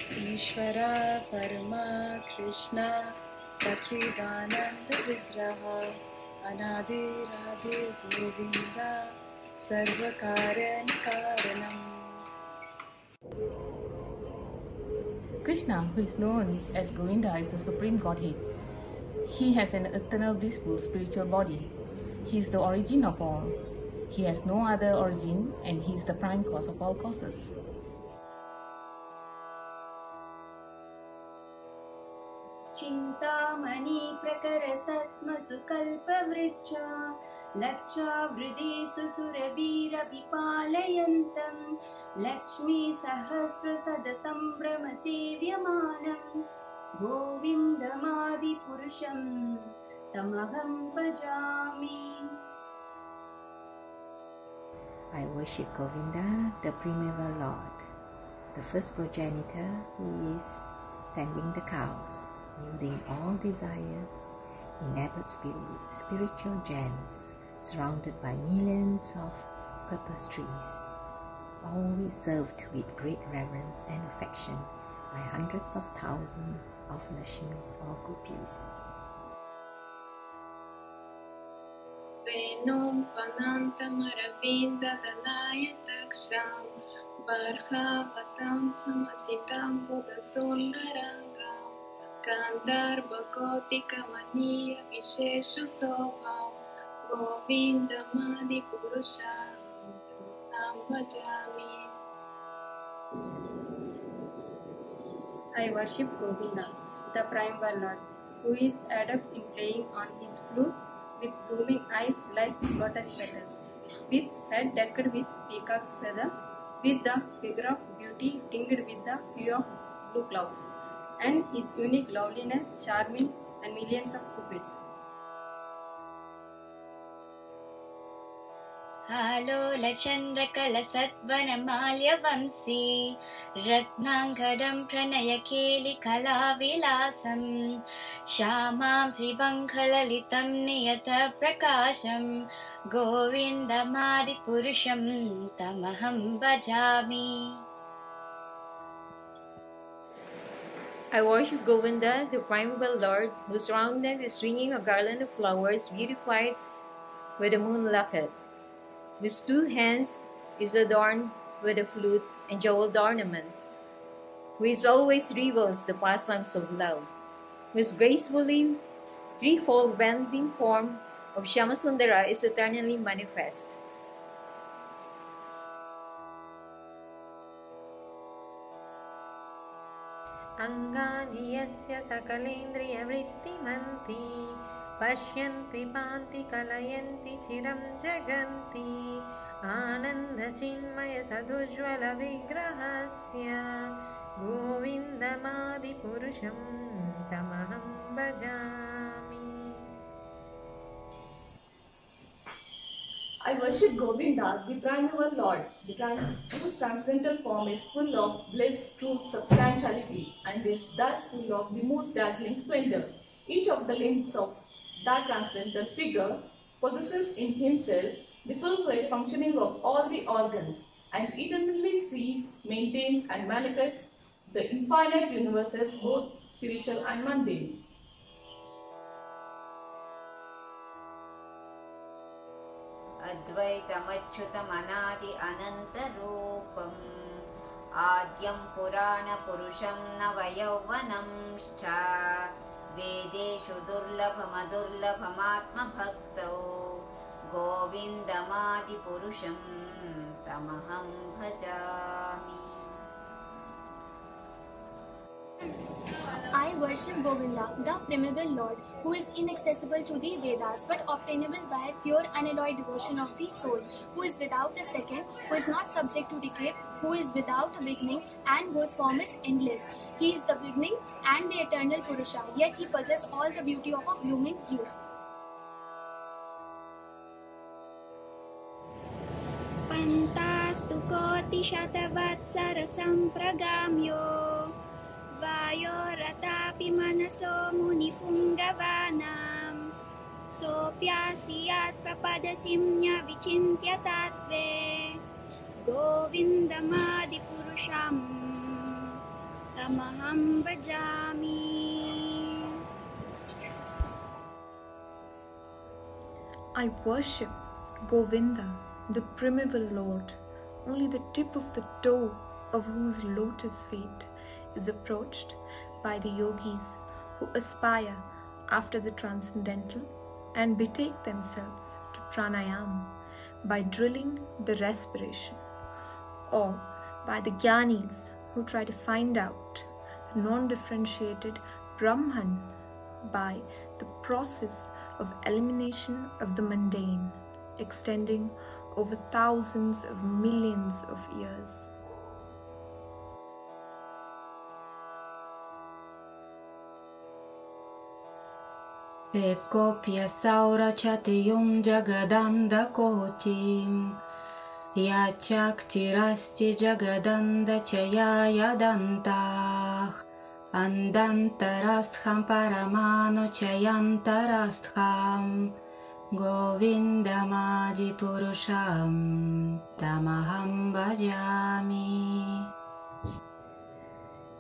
ईश्वरा परमा कृष्णा सच्चिदानंद विग्रह अनादिरादि Govinda सर्वकारणकारणम्. Krishna, who is known as Govinda, is the supreme Godhead. He has an eternal blissful spiritual body. He is the origin of all. He has no other origin, and he is the prime cause of all causes. Chintamani प्रकर सत्मसुकल्पवृक्षा लक्षावृदेषु सुरवीरविपालयन्तं Lakshmi सहस्रसदसम्भ्रमसेव्यमानं गोविन्दमादिपुरुषं तमहं भजामि. I worship Govinda, the primeval Lord, the first progenitor who is tending the cows, yielding all desires, enabled spiritual gems, surrounded by millions of purpose trees, always served with great reverence and affection by hundreds of thousands of Lakshmis or Gopis. Venom panantamaravindadanaya taksam Varhavatam samasitam budasulgarangam Gandharvakotikamaniya visheshu sobham Govindamadi purusham tam bhajami. I worship Govinda, the primeval Lord, who is adept in playing on his flute with blooming eyes like lotus petals, with head decked with peacock's feather, with the figure of beauty tinged with the hue of blue clouds, and his unique loveliness charming and millions of cupids. आलोलचन्द्रकलसद्वनमाल्यवंशी रत्नाङ्गदं प्रणयकेलिकलाविलासं श्यामां त्रिभङ्गललितं नियतप्रकाशं गोविन्दमादिपुरुषं तमहं भजामि. I worship Govinda, the primeval Lord, who surrounded is swinging a garland of flowers beautified with a moon locket, whose two hands is adorned with a flute and jeweled ornaments, who is always reveals the pastimes of love, whose gracefully threefold bending form of Shyamasundara is eternally manifest. अंगानि यस्य सकलेन्द्रियवृत्तिमन्ति पश्यन्ति पान्ति कलयन्ति चिरं जगन्ति आनन्दचिन्मयसदुज्ज्वलविग्रहस्य गोविन्दमादिपुरुषं तमहं भजामि. I worship Govinda, the primeval Lord, whose transcendental form is full of bliss, truth, substantiality, and is thus full of the most dazzling splendor. Each of the limbs of that transcendental figure possesses in himself the full-fledged functioning of all the organs, and eternally sees, maintains, and manifests the infinite universes, both spiritual and mundane. अद्वैतमच्युतमनादि अनन्तरूपम् आद्यं पुराणपुरुषं नवयौवनंश्च वेदेषु दुर्लभमदुर्लभमात्मभक्तौ गोविन्दमादिपुरुषं तमहं भजामि. I worship Govinda, the primeval Lord, who is inaccessible to the Vedas but obtainable by pure unalloyed devotion of the soul, who is without a second, who is not subject to decay, who is without a beginning, and whose form is endless. He is the beginning and the eternal Purusha, yet he possesses all the beauty of a blooming youth. Pantastu koti shatavatsara sampragamyo Vayoratapi manaso munipunggavanam Sopyasti yat prapadasimnya vichintya tatve Govindamadi purusham tamaham bhajami. I worship Govinda, the primeval Lord, only the tip of the toe of whose lotus feet is approached by the yogis who aspire after the transcendental and betake themselves to pranayam by drilling the respiration, or by the jnanis who try to find out the non-differentiated Brahman by the process of elimination of the mundane, extending over thousands of millions of years. Ekopya saurachatiyum jagadanda kotim Yachaktirasti jagadanda chayaya dantah Andantarastham paramano chayantarastham Govindamadi purusham tamaham bhajami.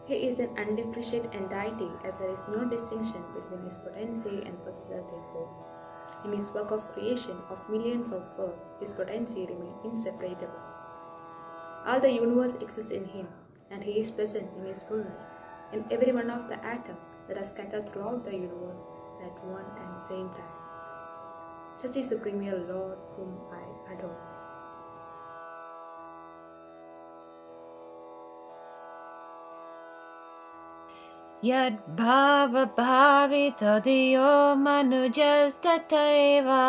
He is an undifferentiated entity, as there is no distinction between his potency and possessor therefore. In his work of creation of millions of worlds, his potency remains inseparable. All the universe exists in him, and he is present in his fullness in every one of the atoms that are scattered throughout the universe at one and same time. Such is the premier Lord whom I adore. Yad bhava bhavi tadiyo manujas tataiva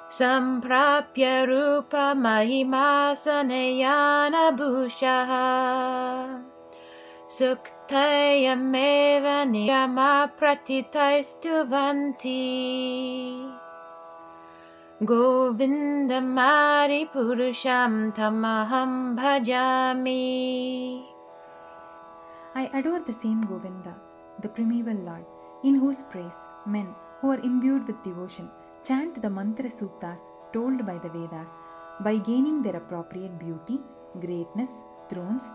samprapya rupa mahima sanayana bhushaha suktayameva niyama pratitaistuvanti govindamari purusham tamaham bhajami. I adore the same Govinda, the primeval Lord, in whose praise men who are imbued with devotion chant the mantra suktas told by the Vedas by gaining their appropriate beauty, greatness, thrones,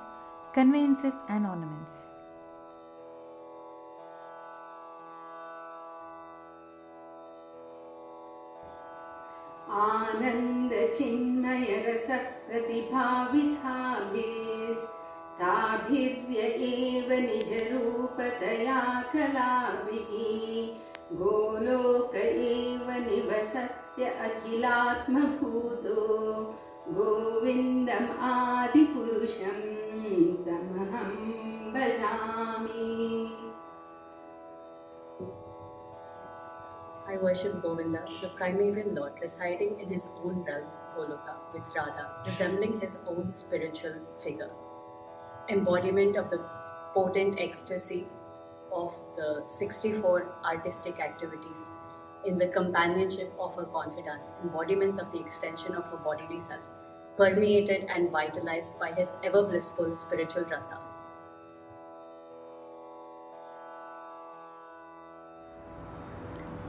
conveyances and ornaments. Ananda Chinmaya Rasa Pratibhavithabhis Tabhirya eva nijarupataya kalavihi Goloka eva nivasatya akhilatma bhuto Govindam adi purusham tamaham bhajami. I worship Govinda, the primeval Lord, residing in his own realm, Goloka, with Radha, resembling his own spiritual figure. Embodiment of the potent ecstasy of the 64 artistic activities in the companionship of her confidants, embodiments of the extension of her bodily self, permeated and vitalized by his ever blissful spiritual rasa.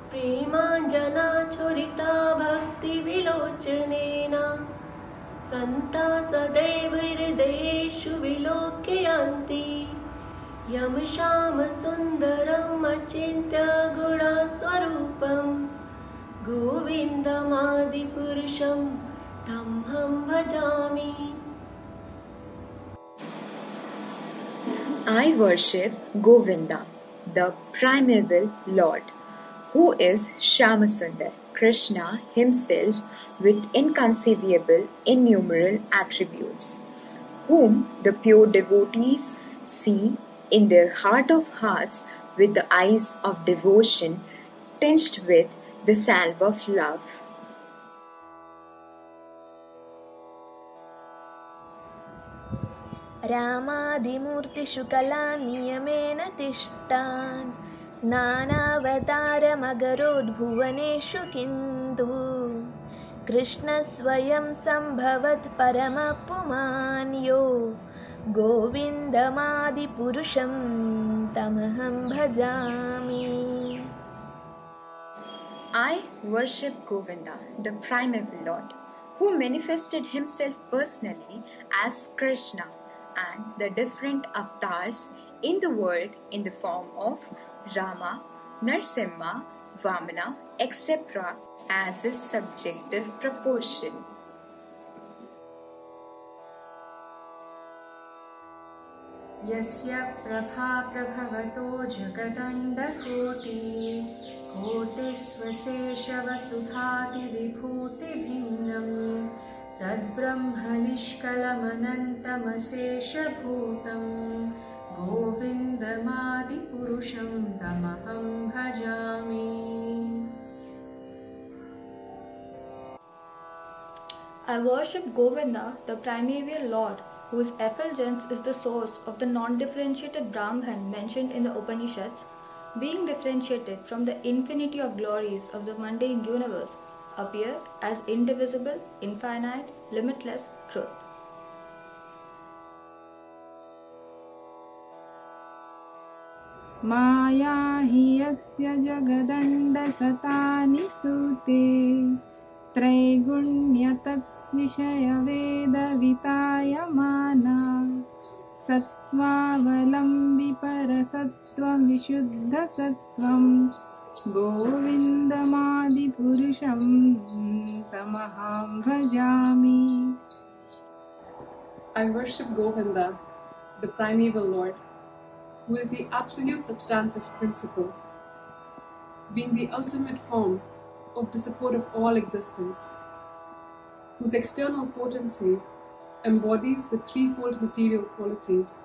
Premanjana churita bhakti vilochanena Santa sadaiva hridayeshu vilokyanti Yam shama sundaram achintya guna swarupam Govindamadi purusham tamham bhajami. I worship Govinda, the primeval Lord, who is Shyamasundar, Krishna himself with inconceivable, innumerable attributes, whom the pure devotees see in their heart of hearts with the eyes of devotion tinged with the salve of love. रामादिमूर्तिषु कलानियमेन तिष्ठान् नानावतारमगरोद्भुवनेषु किन्तु कृष्णस्वयं सम्भवत् परमपुमान् यो गोविन्दमादिपुरुषं तमहं भजामि. I worship Govinda, the primeval Lord, who manifested himself personally as Krishna and the different avatars in the world in the form of Rama, Narsimha, Vamana, etc. as a subjective proportion. यस्य Prabha प्रभवतो जगदण्डकोटि कोटिस्वशेषवसुधादिविभूतिभिन्नं तद्ब्रह्मनिष्कलमनन्तमशेषभूतं गोविन्दमादिपुरुषं तमहं भजामि. I worship Govinda, the primeval Lord, whose effulgence is the source of the non-differentiated Brahman mentioned in the Upanishads, being differentiated from the infinity of glories of the mundane universe, appear as indivisible, infinite, limitless truth. माया हि यस्य जगदण्डसतानि सूते त्रैगुण्यतद्विषयवेदवितायमाना सत्त्वावलम्बि परसत्त्वविशुद्धसत्त्वं गोविन्दमादिपुरुषं तमहं भजामि. I worship Govinda, the primeval Lord, who is the absolute substantive principle, being the ultimate form of the support of all existence, whose external potency embodies the threefold material qualities,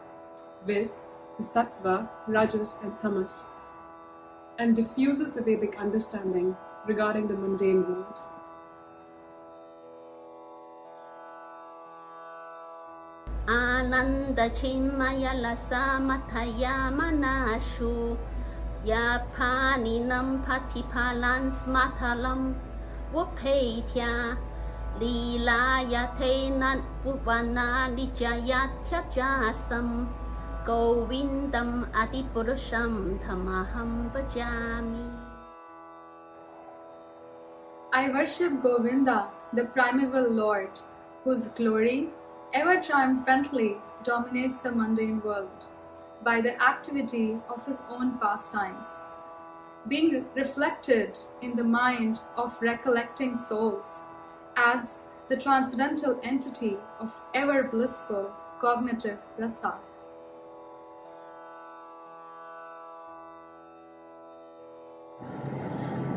viz. the sattva, rajas and tamas, and diffuses the Vedic understanding regarding the mundane world. Ananda chinmayalasa mathayamanashu Yapaninam patipalan smatalam Wapaitya Lilayatenan Vuvana Nijayatyajasam Govindam Adipurusham Tamaham Bhajami. I worship Govinda, the primeval Lord, whose glory ever triumphantly dominates the mundane world by the activity of his own pastimes, being reflected in the mind of recollecting souls as the transcendental entity of ever blissful cognitive rasa.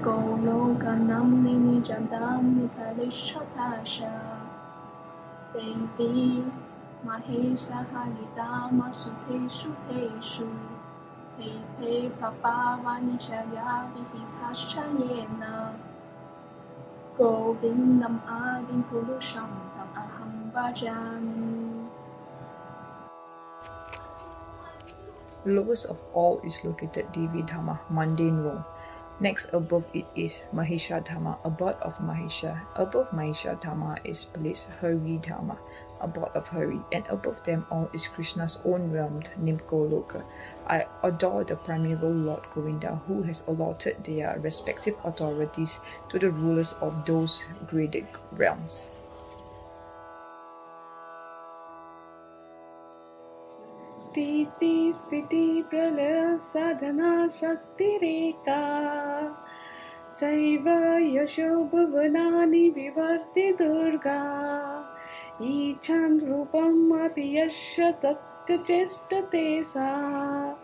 Golokanam nimijandam nikalishchatasha Devi Mahesha Halidama Suteshu Teshu Te Prabhavanishaya Vihitaschayena Govindam Adim Purusham Tam Aham Bhajami. Lowest of all is located Devi Dhamma, mundane world. Next above it is Mahesha Dhamma, abode of Mahesha. Above Mahesha Dhamma is placed Hari Dhamma, abode of Hari, and above them all is Krishna's own realm, named Goloka. I adore the primeval Lord Govinda, who has allotted their respective authorities to the rulers of those graded realms. Sthiti pralaya sadhana shakti reka Saiva yasho bhuvanani vivarti durga Icham rupam api yasya tatya chestate sa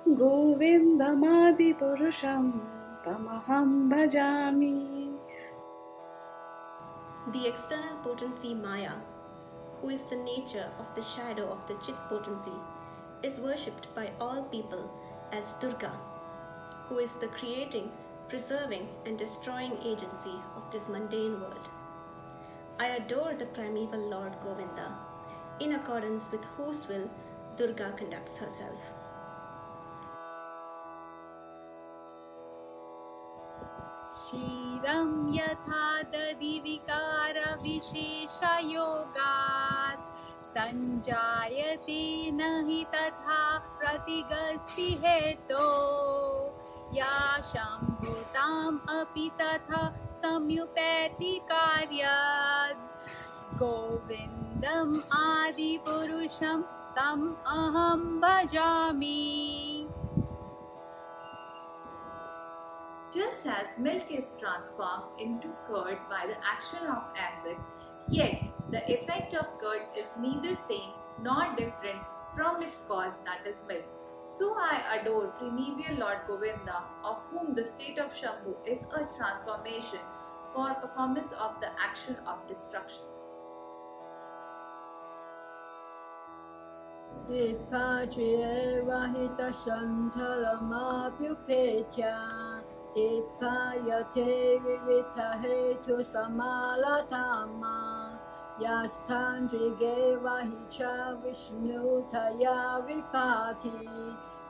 Govindamadi purusham tamaham bhajami. The external potency Maya, who is the nature of the shadow of the Chit potency, is worshipped by all people as Durga, who is the creating, preserving and destroying agency of this mundane world. I adore the primeval Lord Govinda, in accordance with whose will Durga conducts herself. Shiram yatha dadivikara vishesha yogat Sanjayate nahi tatha pratigasti heto Ya shambhutam api tatha samyupeti karyad Govindam adi purusham तं aham bhajami. Just as milk is transformed into curd by the action of acid, yet the effect of curd is neither same nor different from its cause, that is milk. So I adore Primeval Lord Govinda, of whom the state of Shambhu is a transformation for performance of the action of destruction. Dipachirvahita shantalamapyupetya Dipayate vivitahetu samalatama Yastandrige vahicha vishnutaya vipati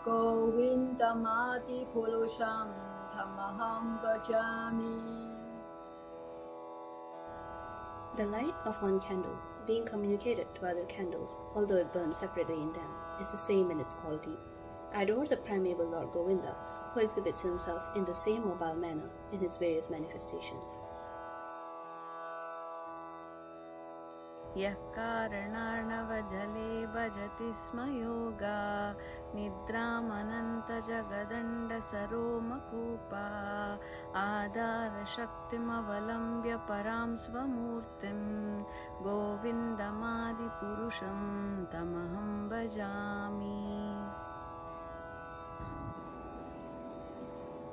Govindamati purusham tamaham bhajami. The light of one candle, being communicated to other candles, although it burns separately in them, is the same in its quality. I adore the primeval Lord Govinda, who exhibits himself in the same mobile manner in his various manifestations. Yah karanarnava jale bhajati sma yoga nidram ananta jagadanda saroma kupa adara shaktim avalambya param svamurtim govindamadi purusham tamaham bhajami.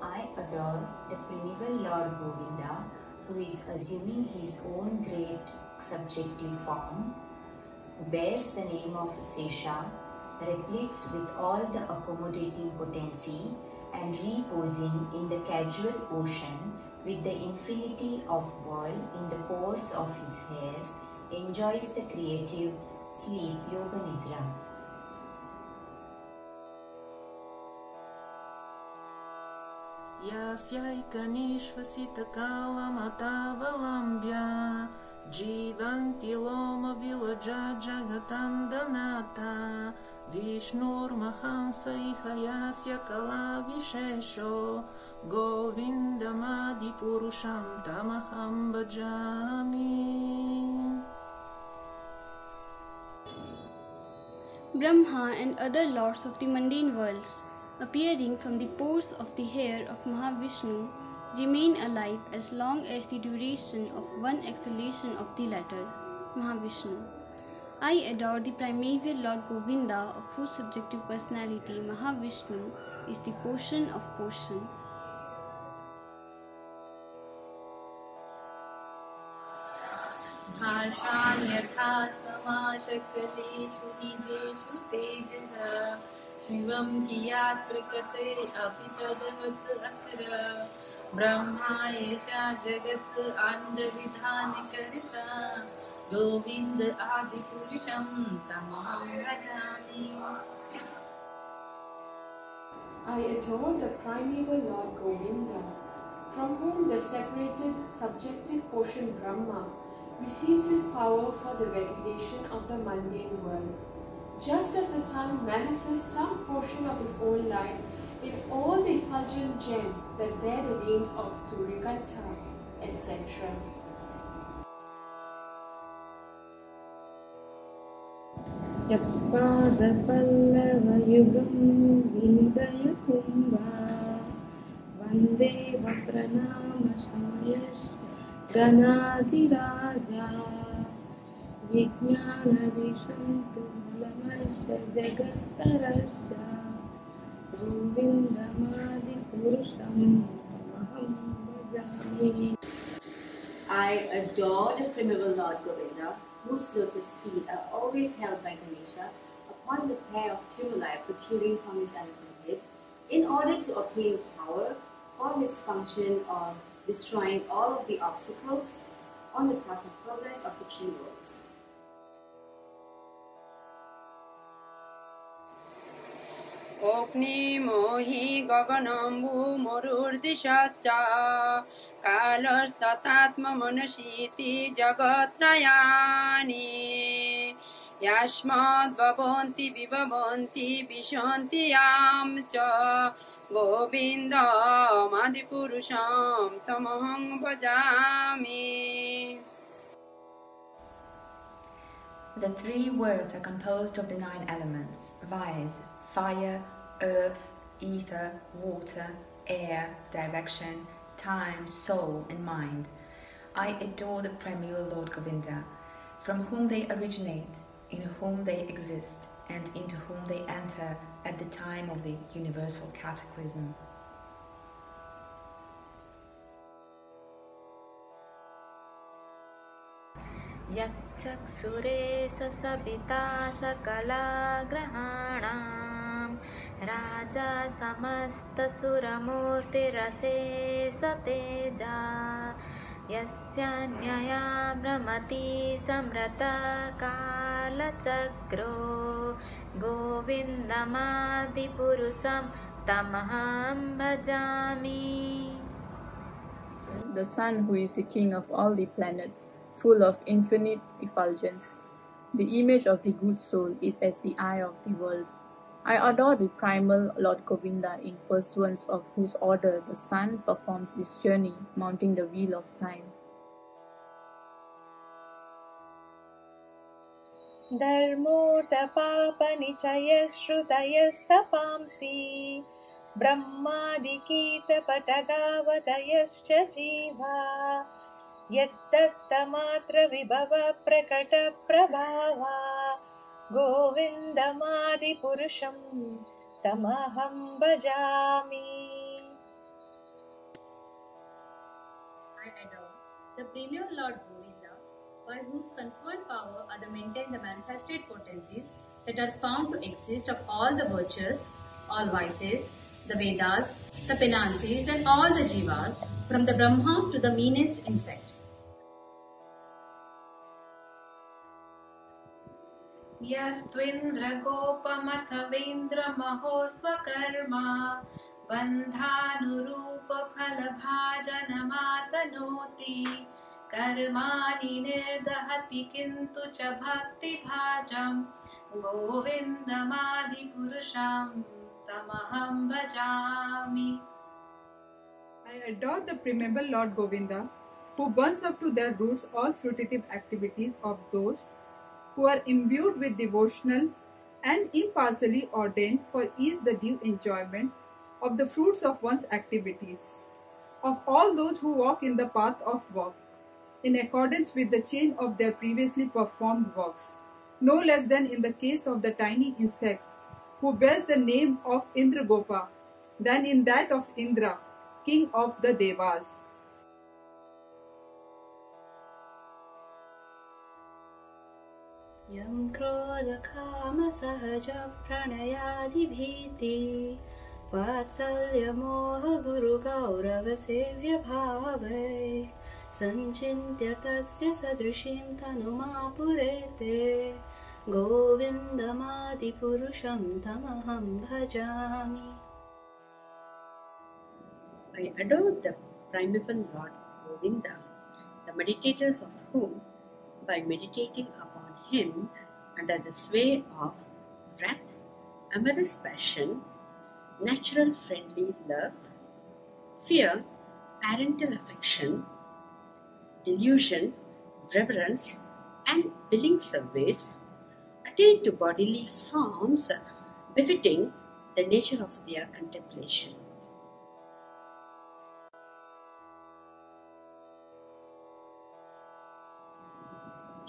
I adore the primeval Lord Govinda, who is assuming his own great subjective form, who bears the name of Sesha, repletes with all the accommodating potency, and reposing in the casual ocean with the infinity of world in the pores of his hairs, enjoys the creative sleep Yoga Nidra. Yasyaikaniśvasita kalamatavalambyā Jivanti loma vilaja jagatandanata Vishnurmahansa ihayasya kalavishesho Govindamadi purusham tamaham bhajami. Brahma and other lords of the mundane worlds, appearing from the pores of the hair of Mahavishnu, remain alive as long as the duration of one exhalation of the latter, Mahavishnu. I adore the primeval Lord Govinda, of whose subjective personality Mahavishnu is the portion of portion. भाषान् यथा समाशकलेषु निजेषु तेजः शिवं कियात् प्रकृते अपि तद्वत् अत्र ब्रह्मा एषा जगत् अण्डविधानकर्ता Govind आदिपुरुषं तमहं भजामि. I adore the primeval Lord Govinda, from whom the separated subjective portion Brahma receives his power for the regulation of the mundane world. Just as the sun manifests some portion of his own light in all the effulgent gems that bear the names of Suryakanta, etc. Yakpadapallavayugam vindaya kumbha vande vapranama shamayash ganadiraja vijnana vishantu malamasya jagattarasya govindamadi purusham tamaham bhajami. I adore the primeval Lord Govinda, whose lotus feet are always held by Ganesha upon the pair of tumuli protruding from his elephant head, in order to obtain power for his function of destroying all of the obstacles on the path of progress of the three worlds. Okni mohi gaganambu morurdishacha kalastatatma manashiti jagatrayani yashmad bhavanti vibhavanti vishanti yamcha govinda madipurusham tamaham bhajami. The three worlds are composed of the 9 elements, viz. Fire, earth, ether, water, air, direction, time, soul, and mind. I adore the primeval Lord Govinda, from whom they originate, in whom they exist, and into whom they enter at the time of the universal cataclysm. Yachakṣure sasabita sakala grahanam Raja samasta suramurti rase sateja Yasyanyaya brahmati samrata kalachakro Govindamadi purusam tamaham bhajami. The sun, who is the king of all the planets, full of infinite effulgence. The image of the good soul is as the eye of the world. I adore the primal Lord Govinda, in pursuance of whose order the sun performs its journey, mounting the wheel of time. Dharmo tapapa nichayashrutayastapamsi Brahmadikita patagavadayascha jiva Yattattamatra vibhava prakata prabhava Govindamadi purusham tamaham bhajami. I adore the premier Lord Govinda, by whose conferred power are the maintained the manifested potencies that are found to exist of all the virtues, all vices, the Vedas, the penances, and all the jivas, from the Brahma to the meanest insect. Yastvindra gopamathavindra maho swakarma bandhanurupa phalabhajanamathanoti karmani nirdahati kintu cha bhakti bhajam govindamadi purusham tamaham bhajami. I adore the primeval Lord Govinda, who burns up to their roots all fruitive activities of those who are imbued with devotional and impartially ordained for ease the due enjoyment of the fruits of one's activities, of all those who walk in the path of work, in accordance with the chain of their previously performed works, no less than in the case of the tiny insects, who bears the name of Indragopa, than in that of Indra, king of the Devas. Yam krodha kama sahaja pranayadibhiti Vatsalya moha guru gaurava sevya bhavai Sanchintya tasya sadrishim tanuma purete Govindamadi purusham tamaham bhajami. I adore the primeval Lord Govinda, the meditators of whom, by meditating upon him under the sway of wrath, amorous passion, natural friendly love, fear, parental affection, delusion, reverence, and willing service, attain to bodily forms befitting the nature of their contemplation.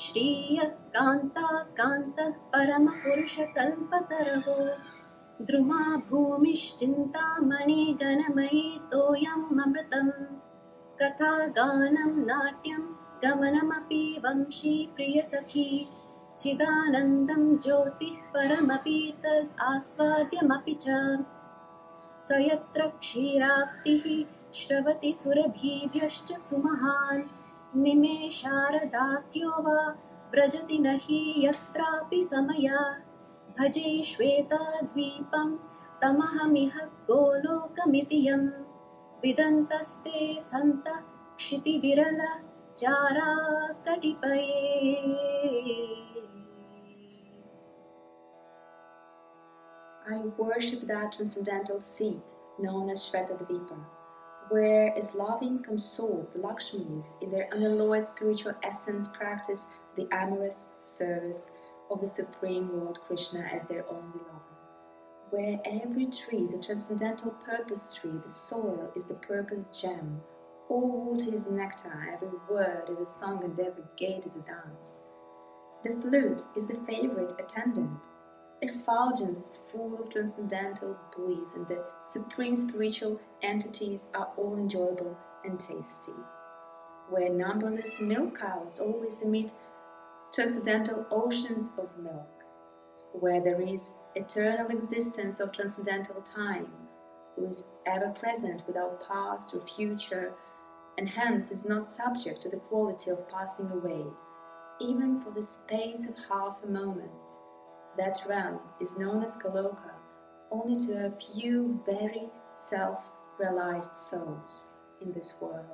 Shriya Kanta Kanta Parama Purusha Kalpataraho Druma Bhumishchinta Mani Ganamai Toyam Amritam Katha Ganam Natyam Gamanamapi Vamshi Priya Sakhi Chidanandam Jyoti Paramapi Tad Asvadyamapi Cha Sayatra Kshiraptihi Shravati Surabhibhyascha Sumahan Nime Sharadakyo va Vrajati nahi yatrapi samaya Bhaje Shweta Dvipam Tamahamiha Golokamitiyam Vidantaste Santa Kshiti Virala Chara Katipaye. I worship that transcendental seat known as Shvetadvipa, where its loving consoles the Lakshmis in their unalloyed spiritual essence practice the amorous service of the Supreme Lord Krishna as their only lover, where every tree is a transcendental purpose tree, the soil is the purpose gem, all water is nectar, every word is a song and every gait is a dance. The flute is the favorite attendant, the effulgence is full of transcendental bliss, and the supreme spiritual entities are all enjoyable and tasty. Where numberless milk cows always emit transcendental oceans of milk, where there is eternal existence of transcendental time, who is ever present without past or future, and hence is not subject to the quality of passing away, even for the space of half a moment. That realm is known as Goloka only to a few very self-realized souls in this world.